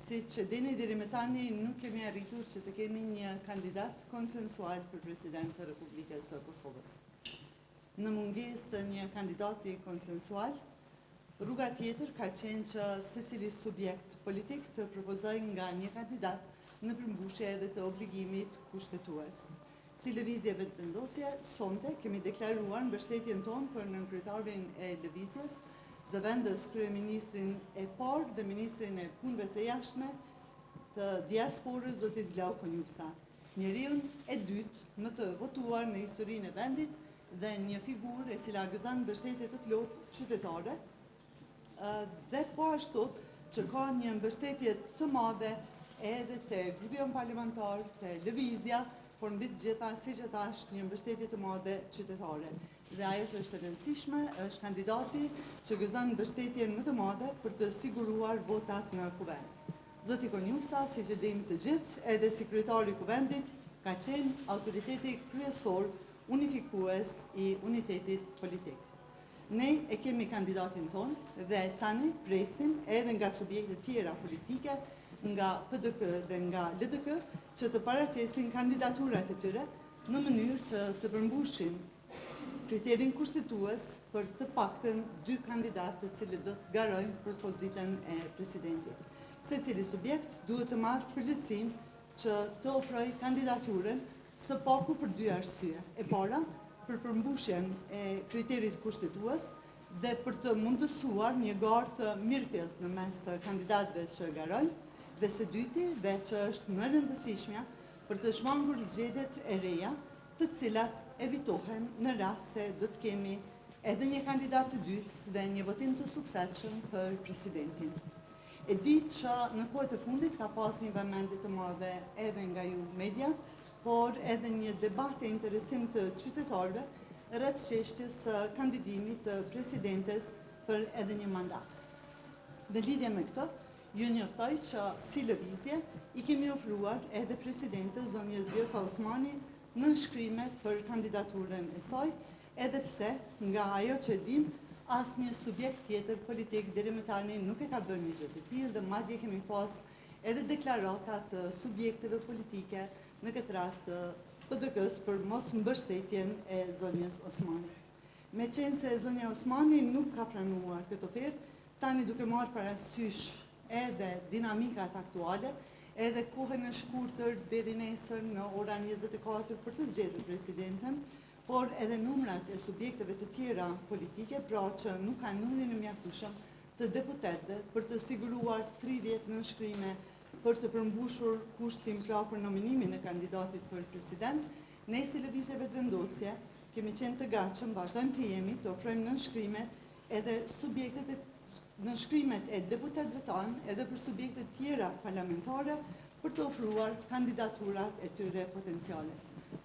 Si që dini deri më tani nuk kemi arritur që të kemi një kandidat konsensual për president të Republikës së Kosovës. Në mungesë të një kandidati konsensual, rruga tjetër ka qenë që secili subjekt politik të propozojë nga një kandidat në përmbushje edhe të obligimit kushtetues. Si lëvizje vetëvendosje, sonte kemi deklaruar mbështetjen tonë për nënkryetarin e lëvizjes, zëvendës kryeministrin e parë dhe ministrin e punëve të jashtme të diasporës zotit Vlau Konjufsa, njeriun e dytë më të votuar në historinë e vendit dhe një figurë e cila gëzon mbështetje të plotë qytetare, dhe po ashtu që ka një mbështetje të madhe edhe te grupi parlamentar, te lëvizja, por mbi të gjitha, siç e thash, një mbështetje të madhe qytetare. Dhe ajo që është e rëndësishme është kandidati që gëzon mbështetjen më të madhe për të siguruar votat në kuvend. Zoti Konjufsa, siç e dimë të gjithë, edhe si kryetari i kuvendit, ka qenë autoriteti kryesor unifikues i unitetit politik. Ne e kemi kandidatin tonë dhe tani presim edhe nga subjekte tjera politike, nga PDK dhe nga LDK, që të paraqesin kandidaturat e tyre në mënyrë që të përmbushim kriterin kushtetues për të paktën 2 kandidatë të cilët do të garojnë për pozitën e presidentit. Secili subjekt duhet të marrë përgjegjësinë që të ofrojë kandidaturën së paku për 2 arsye. E para, për përmbushjen e kriterit kushtetues dhe për të mundësuar një garë të mirëfillt në mes të kandidatëve që garojnë, dhe së dyti, dhe që është më rëndësishmja, për të shmangur zgjedhjet e reja, të cilat evitohen në rast se do të kemi edhe një kandidat të dytë dhe një votim të suksesshëm për presidentin. E di që në kohët e fundit ka pas një vëmendje të madhe edhe nga ju media, por edhe një debat e interesim të qytetarëve rreth çështjes së kandidimit të presidentes për edhe një mandat. Në lidhje me këtë, ju njoftoj që si lëvizje i kemi ofruar edhe presidentes zonjës Vjosa Osmani në nënshkrimet për kandidaturën e saj, edhe pse nga ajo që dim, asnjë subjekt tjetër politik deri më tani nuk e ka bërë një gjë të tillë dhe madje kemi pas edhe deklarata të subjekteve politike, në këtë rast të PDK-s, për mos mbështetjen e zonjës Osmani. Me qenë se zonja Osmani nuk ka pranuar këtë ofertë, tani duke marrë parasysh edhe dinamikat aktuale, edhe kohën e shkurtër deri nesër në ora 24 për të zgjedhur presidenten, por edhe numrat e subjekteve të tjera politike, pra që nuk kanë numrin e mjaftueshëm të deputetëve për të siguruar 30 nënshkrime për të përmbushur kushtin pra për nominimin e kandidatit për president, ne si lëvizje vetëvendosje kemi qenë të gatshëm, vazhdojmë të jemi, të ofrojmë nënshkrimet edhe subjektet e nënshkrimet e deputetëve tanë edhe për subjekte tjera parlamentare për të ofruar kandidaturat e tyre potenciale.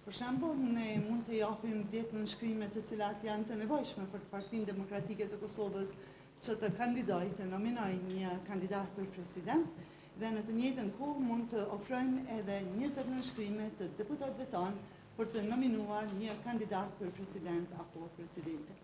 Për shembull, ne mund të japim 10 nënshkrime të cilat janë të nevojshme për Partinë Demokratike të Kosovës që të kandidojë të nominojë një kandidat për president dhe në të njëjtën kohë mund të ofrojmë edhe 20 nënshkrime të deputetëve tanë për të nominuar një kandidat për president apo presidente.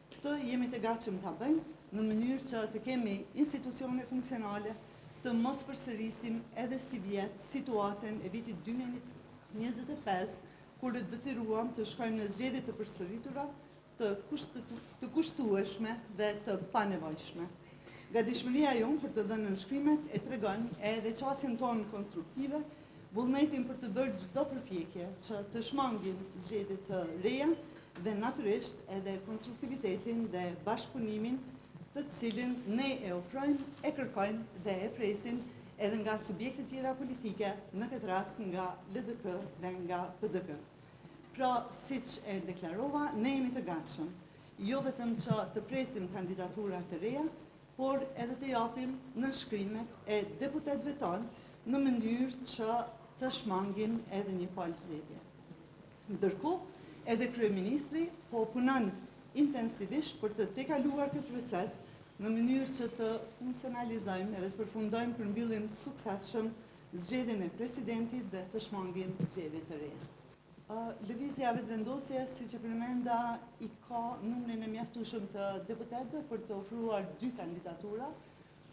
Këtë jemi të gatshëm ta bëjmë në mënyrë që të kemi institucione funksionale, të mos përsërisim edhe si vjet situatën e vitit 2025, kur detyruam të shkojmë në zgjedhje të përsëritura, të kushtueshme dhe të panevojshme. Gatishmëria jonë për të dhënë nënshkrimet e tregon edhe qasjen tonë konstruktive, vullnetin për të bërë çdo përpjekje që të shmangin zgjedhje të reja dhe natyrisht edhe konstruktivitetin dhe bashkëpunimin të cilin ne e ofrojmë, e kërkojmë dhe e presim edhe nga subjekte tjera politike, në këtë rast nga LDK dhe nga PDK. Pra, siç e deklarova, ne jemi të gatshëm, jo vetëm që të presim kandidaturat të reja, por edhe të japim nënshkrimet e deputetëve tanë në mënyrë që të shmangim edhe një palë zgjedhje. Ndërkohë, edhe kryeministri po punon intensivisht për të tejkaluar këtë proces në mënyrë që të funksionalizojmë edhe të përfundojmë përmbyllim suksesshëm zgjedhjen e presidentit dhe të shmangim zgjedhje të reja. Lëvizja vetëvendosje, siç e përmenda, i ka numrin e mjaftueshëm të deputetëve për të ofruar 2 kandidatura,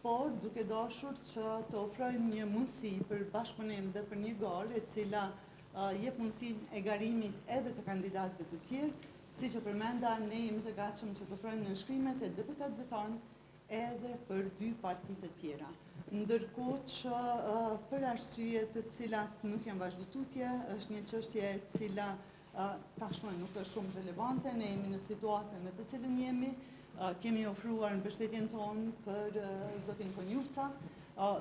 por duke dashur që të ofrojmë një mundësi për bashkëpunim dhe për një garë e cila jep mundësinë e garimit edhe të kandidatëve të tjerë, si që përmenda, ne jemi të gatshëm që të ofrojmë nënshkrimet e deputetëve tanë edhe për 2 partitë të tjera. Ndërkohë që për arsye të cilat nuk janë vazhdotutje, është një çështje e cila tashmë nuk është shumë relevante, ne jemi në situatën në të cilën jemi, kemi ofruar mbështetjen tonë për zotin Konjufca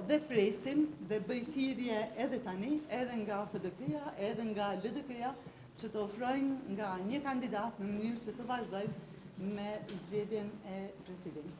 dhe presim dhe bëj thirrje edhe tani, edhe nga PDK-ja, edhe nga LDK-ja, që të ofrojnë nga një kandidat në mënyrë që të vazhdojmë me zgjedhjen e presidentit.